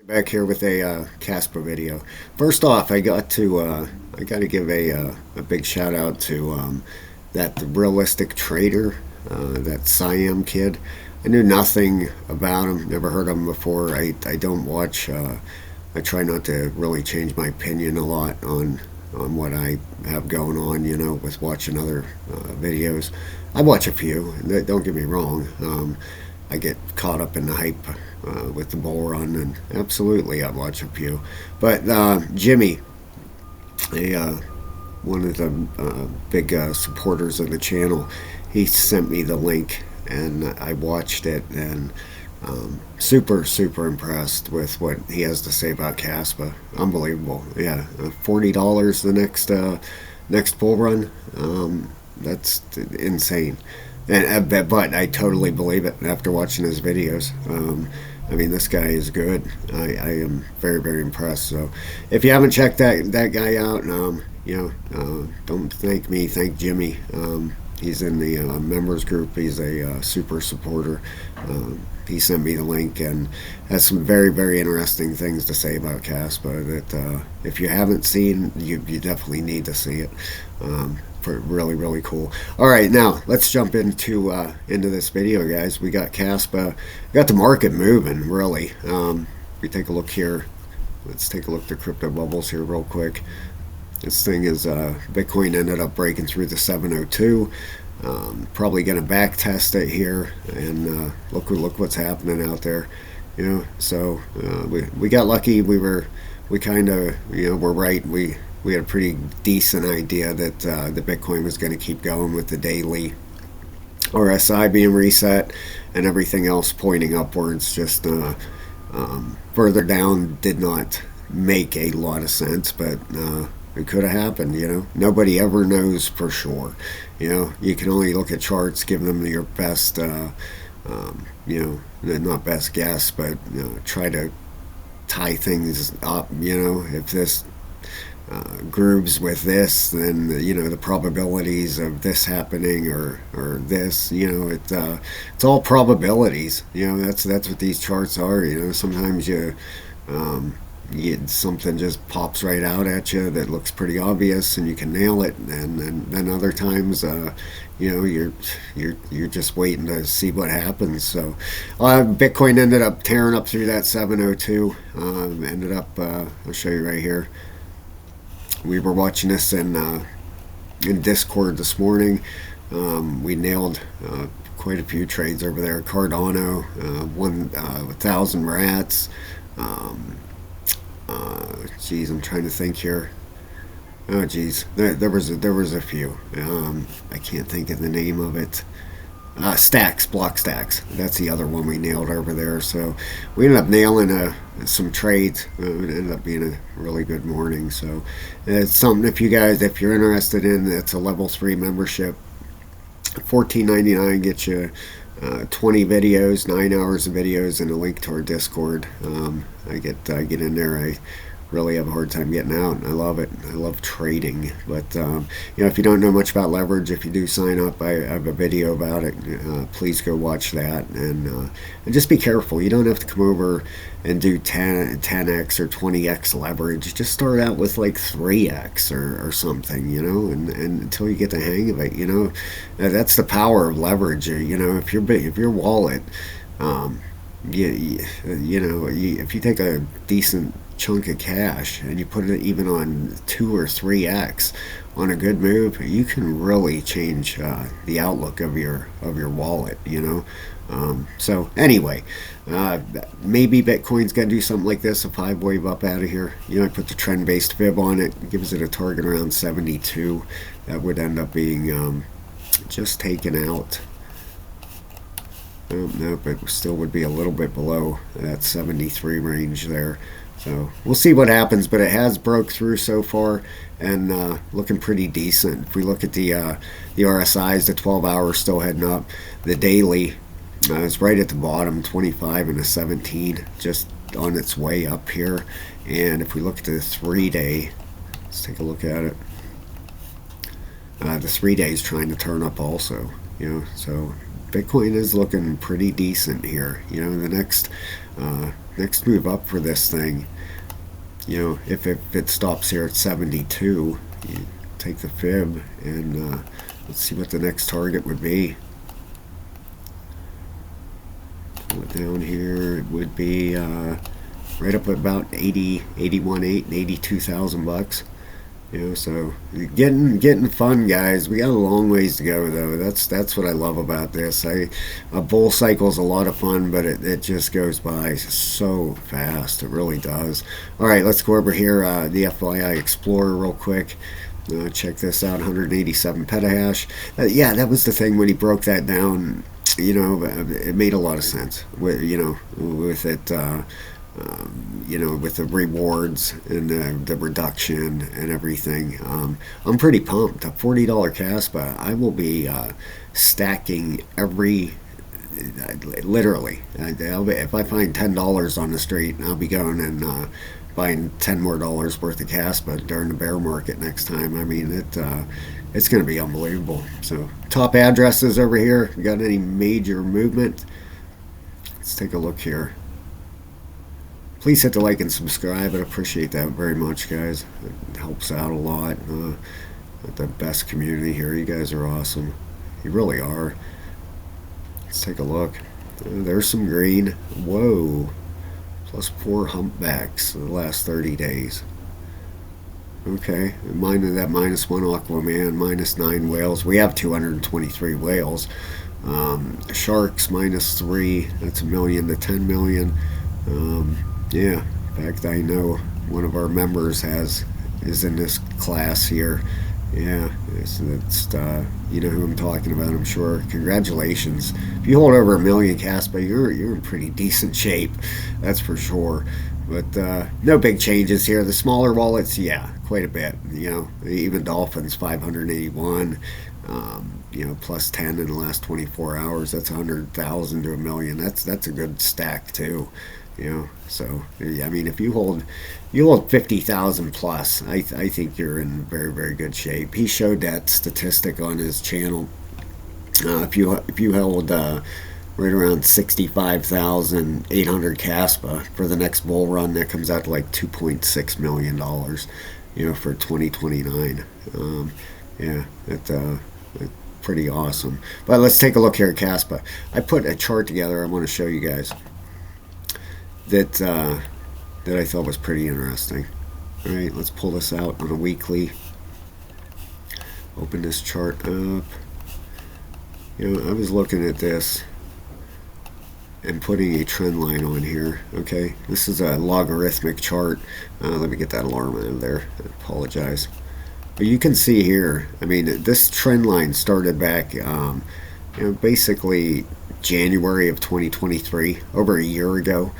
Back here with a Kaspa video. First off, I got to give a big shout out to that realistic trader, that Siam kid. I knew nothing about him, never heard of him before. I don't watch. I try not to really change my opinion a lot on what I have going on. With watching other videos. I watch a few. Don't get me wrong. I get caught up in the hype with the bull run, and absolutely I watch a few. But Jimmy, a, one of the big supporters of the channel, he sent me the link, and I watched it, and super impressed with what he has to say about Caspa. Unbelievable. Yeah, $40 the next bull run. That's insane. But I totally believe it after watching his videos. I mean, this guy is good. I am very impressed. So, if you haven't checked that guy out, don't thank me, thank Jimmy. He's in the members group. He's a super supporter. He sent me the link and has some very interesting things to say about Caspa that if you haven't seen, you definitely need to see it. Really cool. All right, now let's jump into this video, guys. We got Kaspa, got the market moving really. We take a look here. Let's take a look at the crypto bubbles here real quick. This thing is Bitcoin ended up breaking through the 702. Probably going to back test it here, and look what's happening out there. So we got lucky. We kind of we're right. We had a pretty decent idea that the Bitcoin was going to keep going with the daily RSI being reset and everything else pointing upwards. Just further down did not make a lot of sense, but it could have happened. Nobody ever knows for sure. You can only look at charts, give them your best, not best guess, but try to tie things up. If this grooves with this, then the probabilities of this happening or this, it's all probabilities. That's what these charts are. Sometimes something just pops right out at you that looks pretty obvious and you can nail it, and then other times you're just waiting to see what happens. So Bitcoin ended up tearing up through that 702. Ended up I'll show you right here. We were watching this in Discord this morning. We nailed quite a few trades over there. Cardano, 1,000 rats. Geez, I'm trying to think here. Oh, geez, there was a few. I can't think of the name of it. Stacks, block stacks. That's the other one we nailed over there. So we ended up nailing some trades. It ended up being a really good morning. So it's something if you're interested in. It's a level 3 membership. $14.99 gets you 20 videos, 9 hours of videos, and a link to our Discord. I get in there. I really have a hard time getting out, and I love it. I love trading. But if you don't know much about leverage, if you do sign up, I have a video about it. Please go watch that, and just be careful. You don't have to come over and do 10x or 20x leverage. Just start out with like 3x or something, and until you get the hang of it. That's the power of leverage. If your wallet, if you take a decent chunk of cash and you put it even on 2 or 3x on a good move, you can really change the outlook of your wallet. So anyway, maybe Bitcoin's gonna do something like this, a 5-wave up out of here. I put the trend-based fib on it, gives it a target around 72. That would end up being just taken out. Nope, it still would be a little bit below that 73 range there. So we'll see what happens, but it has broke through so far and looking pretty decent. If we look at the RSIs, the 12 hours still heading up. The daily is right at the bottom, 25 and a 17, just on its way up here. And if we look at the 3-day, let's take a look at it. The 3-day is trying to turn up also. So Bitcoin is looking pretty decent here. The next next move up for this thing, if it stops here at 72, you take the fib and let's see what the next target would be. Pull it down here, it would be right up at about 81.8, 82,000 bucks. So getting fun, guys. We got a long ways to go, though. That's what I love about this. A bull cycle is a lot of fun, but it just goes by so fast. It really does. All right, let's go over here, the FYI Explorer real quick. Check this out, 187 petahash. Yeah, that was the thing when he broke that down. It made a lot of sense. With it. With the rewards and the reduction and everything. I'm pretty pumped. A $40 Kaspa, I will be stacking literally. If I find $10 on the street, I'll be going and buying $10 more worth of Kaspa during the bear market next time. I mean, it's going to be unbelievable. So, top addresses over here. Got any major movement? Let's take a look here. Please hit the like and subscribe. I'd appreciate that very much, guys. It helps out a lot. The best community here. You guys are awesome. You really are. Let's take a look. There's some green. Whoa. +4 humpbacks in the last 30 days. Okay. Mine that -1 Aquaman, -9 whales. We have 223 whales. Sharks -3. That's $1 million to $10 million. Yeah, in fact, I know one of our members is in this class here. Yeah, it's you know who I'm talking about, I'm sure. Congratulations. If you hold over $1 million Kaspa, you're in pretty decent shape, that's for sure. But no big changes here. The smaller wallets, yeah, quite a bit. Even Dolphins 581. +10 in the last 24 hours. That's 100,000 to $1 million. That's a good stack too. So I mean, if you hold 50,000 plus, I think you're in very, very good shape. He showed that statistic on his channel. If you held right around 65,800 Kaspa for the next bull run, that comes out to like $2.6 million, for 2029. Yeah, that's pretty awesome. But let's take a look here at Kaspa. I put a chart together I want to show you guys that I thought was pretty interesting. All right, let's pull this out on a weekly. Open this chart up. I was looking at this and putting a trend line on here. Okay, this is a logarithmic chart. Let me get that alarm out of there. I apologize. But you can see here, I mean, this trend line started back, basically January of 2023, over a year ago.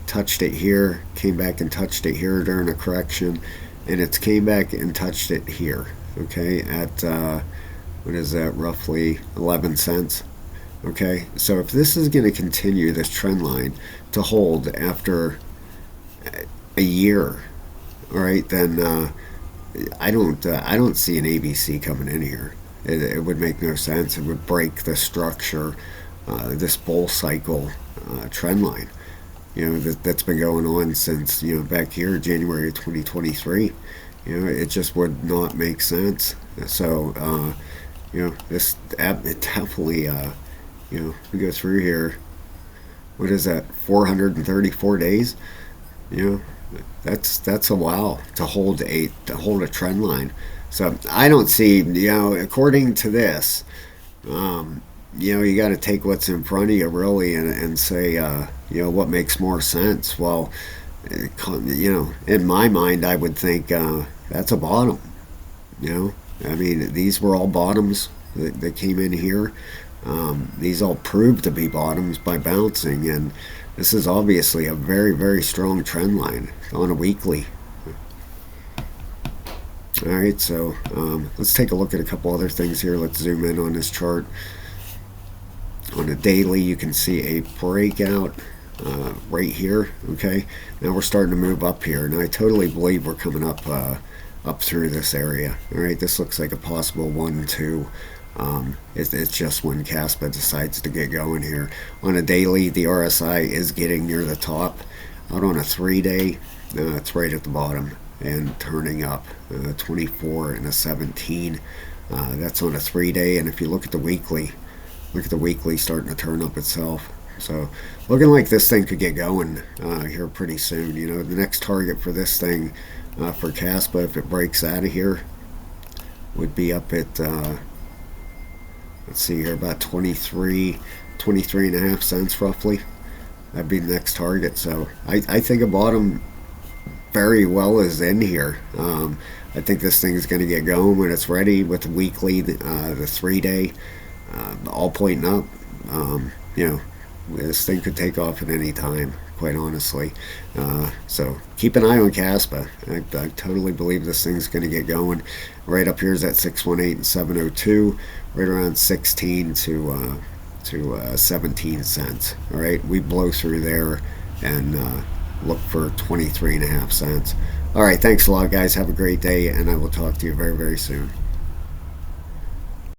Touched it here, came back and touched it here during a correction, and it's came back and touched it here. Okay, at what is that, roughly 11 cents. Okay, so if this is going to continue, this trend line to hold after a year, all right, then I don't see an ABC coming in here. It would make no sense. It would break the structure, this bull cycle trend line, that's been going on since, back here, January of 2023. It just would not make sense. So, this it definitely, we go through here. What is that? 434 days. That's a while to hold a trend line. So I don't see, according to this, you got to take what's in front of you really and say, what makes more sense. Well, in my mind, I would think that's a bottom. I mean, these were all bottoms that came in here. These all proved to be bottoms by bouncing, and this is obviously a very, very strong trend line on a weekly. All right, so let's take a look at a couple other things here. Let's zoom in on this chart. On a daily, you can see a breakout right here. Okay, now we're starting to move up here, and I totally believe we're coming up through this area. All right, this looks like a possible 1-2 It's just when Kaspa decides to get going here. On a daily, the RSI is getting near the top. Out on a 3-day, it's right at the bottom and turning up. 24 and a 17. That's on a 3-day, and if you look at the weekly, starting to turn up itself. So looking like this thing could get going here pretty soon. You know, the next target for this thing, for Kaspa, if it breaks out of here, would be up at, let's see here, about 23 and a half cents roughly. That'd be the next target. So I think a bottom very well is in here. I think this thing is going to get going when it's ready with the weekly, the 3-day, all pointing up. You know, this thing could take off at any time, quite honestly. So keep an eye on Kaspa. I totally believe this thing's going to get going. Right up here is at 618 and 702, right around 16 to 17 cents. All right, we blow through there and look for 23 and a half cents. All right, thanks a lot, guys. Have a great day, and I will talk to you very, very soon.